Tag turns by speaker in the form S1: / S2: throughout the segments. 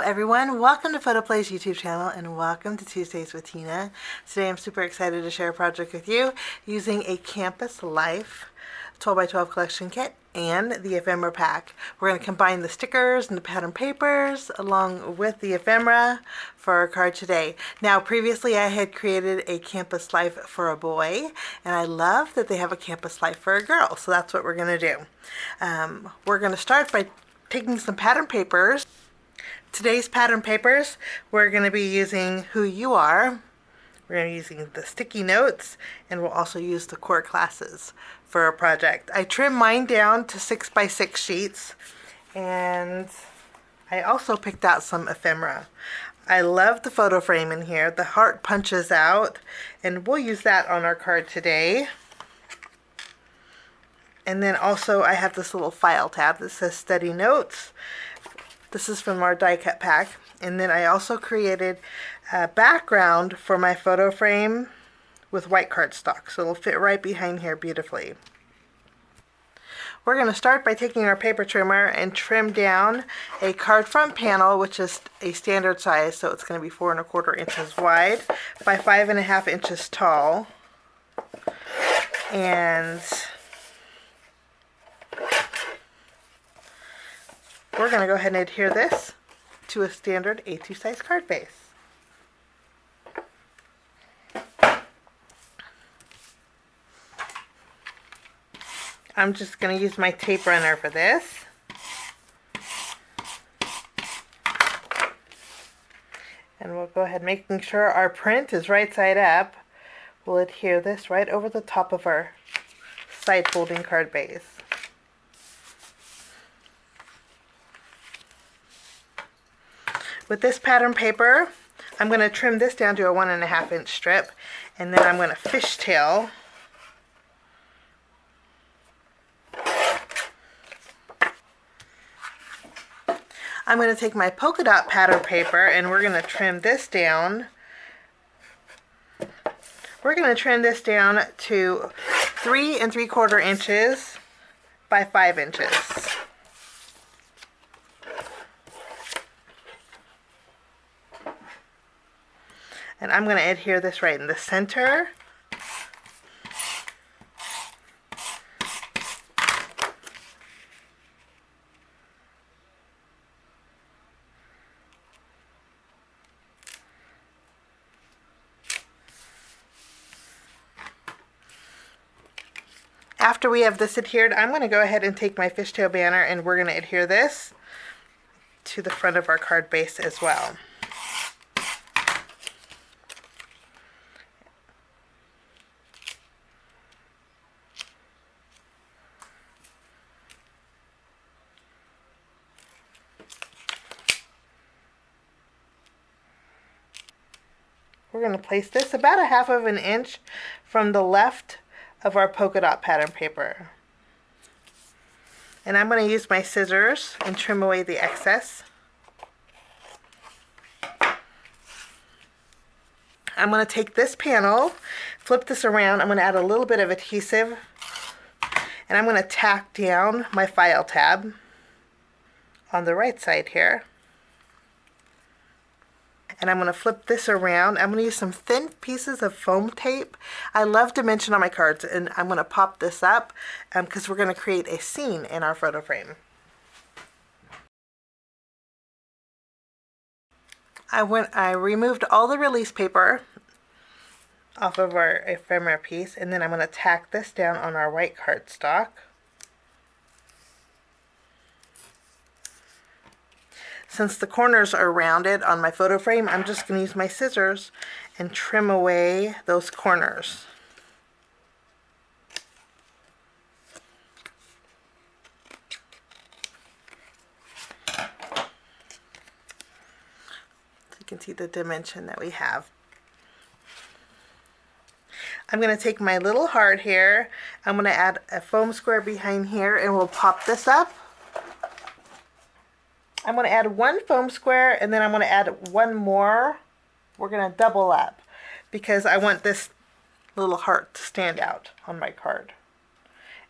S1: everyone, welcome to PhotoPlay's YouTube channel and welcome to Tuesdays with Tina. Today I'm super excited to share a project with you using a Campus Life 12x12 collection kit and the ephemera pack. We're going to combine the stickers and the pattern papers along with the ephemera for our card today. Now previously I had created a Campus Life for a boy, and I love that they have a Campus Life for a girl, so that's what we're going to do. We're going to start by taking some pattern papers. Today's pattern papers, we're going to be using Who You Are. We're going to be using the sticky notes, and we'll also use the core classes for our project. I trimmed mine down to 6x6 sheets, and I also picked out some ephemera. I love the photo frame in here. The heart punches out, and we'll use that on our card today. And then also I have this little file tab that says Study Notes. This is from our die cut pack. And then I also created a background for my photo frame with white cardstock, so it'll fit right behind here beautifully. We're going to start by taking our paper trimmer and trim down a card front panel, which is a standard size, so it's going to be 4 1/4 inches wide by 5 1/2 inches tall. And we're going to go ahead and adhere this to a standard A2 size card base. I'm just going to use my tape runner for this. And we'll go ahead making sure our print is right side up. We'll adhere this right over the top of our side folding card base. With this pattern paper, I'm going to trim this down to a 1 1/2 inch strip, and then I'm going to fishtail I'm going to take my polka dot pattern paper and we're going to trim this down. We're going to trim this down to 3 3/4 inches by 5 inches. And I'm going to adhere this right in the center. After we have this adhered, I'm going to go ahead and take my fishtail banner and we're going to adhere this to the front of our card base as well. We're going to place this about a 1/2 inch from the left of our polka dot pattern paper. And I'm going to use my scissors and trim away the excess. I'm going to take this panel, flip this around, I'm going to add a little bit of adhesive, and I'm going to tack down my file tab on the right side here. And I'm going to flip this around. I'm going to use some thin pieces of foam tape. I love dimension on my cards, and I'm going to pop this up because we're going to create a scene in our photo frame. I removed all the release paper off of our ephemera piece, and then I'm going to tack this down on our white cardstock. Since the corners are rounded on my photo frame, I'm just going to use my scissors and trim away those corners. So you can see the dimension that we have. I'm going to take my little heart here, I'm going to add a foam square behind here, and we'll pop this up. I'm going to add one foam square, and then I'm going to add one more. We're going to double up because I want this little heart to stand out on my card.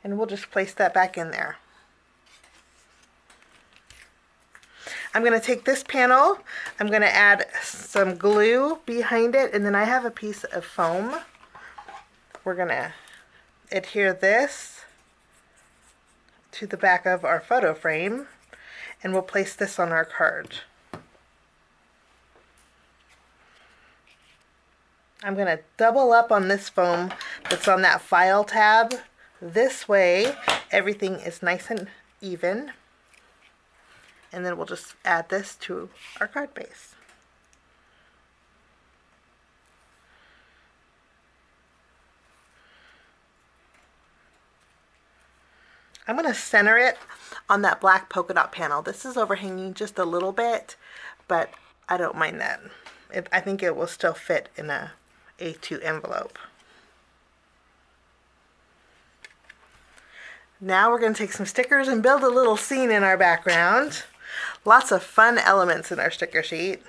S1: And we'll just place that back in there. I'm going to take this panel, I'm going to add some glue behind it, and then I have a piece of foam. We're going to adhere this to the back of our photo frame, and we'll place this on our card. I'm going to double up on this foam that's on that file tab. This way everything is nice and even. And then we'll just add this to our card base. I'm going to center it on that black polka dot panel. This is overhanging just a little bit, but I don't mind that. I think it will still fit in a A2 envelope. Now we're going to take some stickers and build a little scene in our background. Lots of fun elements in our sticker sheet.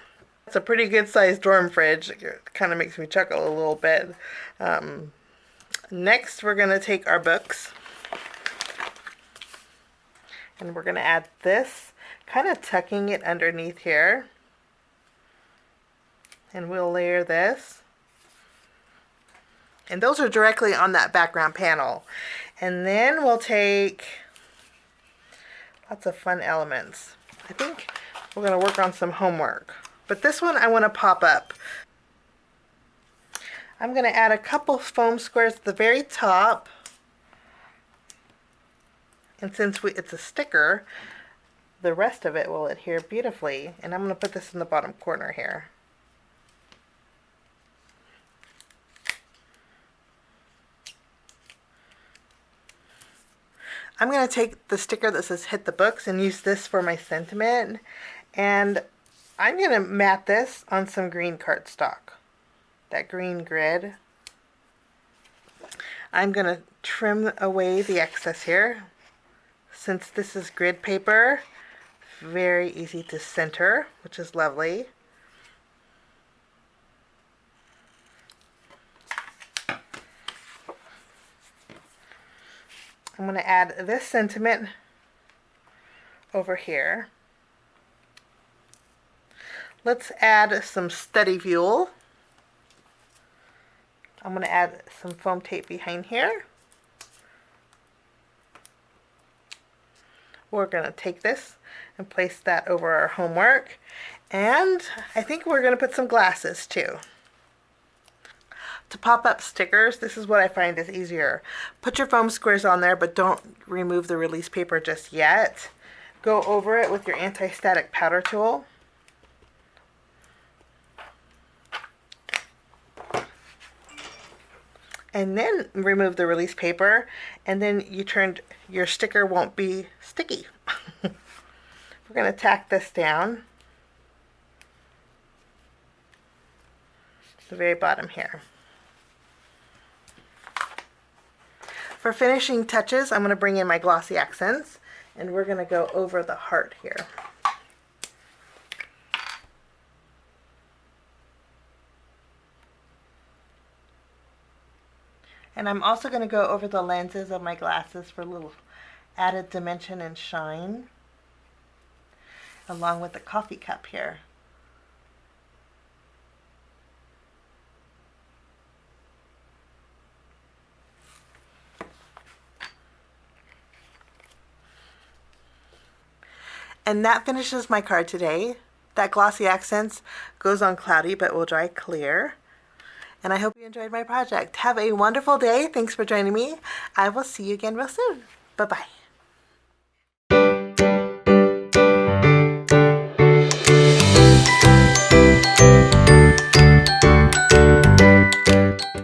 S1: It's a pretty good sized dorm fridge. It kind of makes me chuckle a little bit. Next we're going to take our books and we're going to add this, kind of tucking it underneath here. And we'll layer this. And those are directly on that background panel. And then we'll take lots of fun elements. I think we're going to work on some homework. But this one I want to pop up. I'm going to add a couple foam squares at the very top. And since it's a sticker, the rest of it will adhere beautifully. And I'm going to put this in the bottom corner here. I'm going to take the sticker that says hit the books and use this for my sentiment, and I'm going to mat this on some green cardstock, that green grid. I'm going to trim away the excess here. Since this is grid paper, very easy to center, which is lovely. I'm going to add this sentiment over here. Let's add some study fuel. I'm going to add some foam tape behind here. We're going to take this and place that over our homework. And I think we're going to put some glasses too. To pop up stickers, this is what I find is easier. Put your foam squares on there, but don't remove the release paper just yet. Go over it with your anti-static powder tool. And then remove the release paper, and then your sticker won't be sticky. We're going to tack this down to the very bottom here. For finishing touches, I'm going to bring in my glossy accents, and we're going to go over the heart here. And I'm also going to go over the lenses of my glasses for a little added dimension and shine, along with the coffee cup here. And that finishes my card today. That glossy accents goes on cloudy but will dry clear. And I hope you enjoyed my project. Have a wonderful day. Thanks for joining me. I will see you again real soon. Bye-bye.